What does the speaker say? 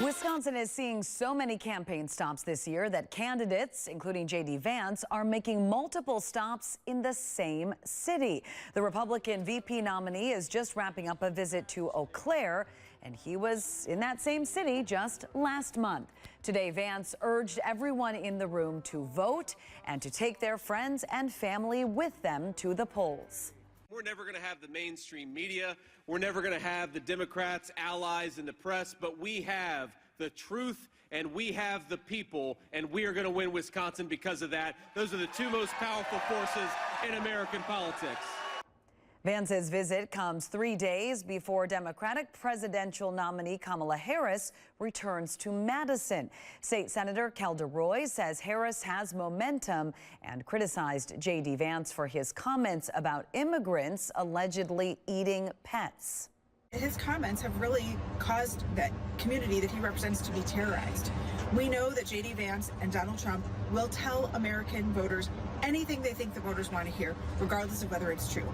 Wisconsin is seeing so many campaign stops this year that candidates, including JD Vance, are making multiple stops in the same city. The Republican VP nominee is just wrapping up a visit to Eau Claire, and he was in that same city just last month. Today, Vance urged everyone in the room to vote and to take their friends and family with them to the polls. We're never going to have the mainstream media. We're never going to have the Democrats' allies in the press, but we have the truth and we have the people, and we are going to win Wisconsin because of that. Those are the two most powerful forces in American politics. Vance's visit comes 3 days before Democratic presidential nominee Kamala Harris returns to Madison. State Senator Calderoy says Harris has momentum and criticized JD Vance for his comments about immigrants allegedly eating pets. His comments have really caused that community that he represents to be terrorized. We know that JD Vance and Donald Trump will tell American voters anything they think the voters want to hear, regardless of whether it's true.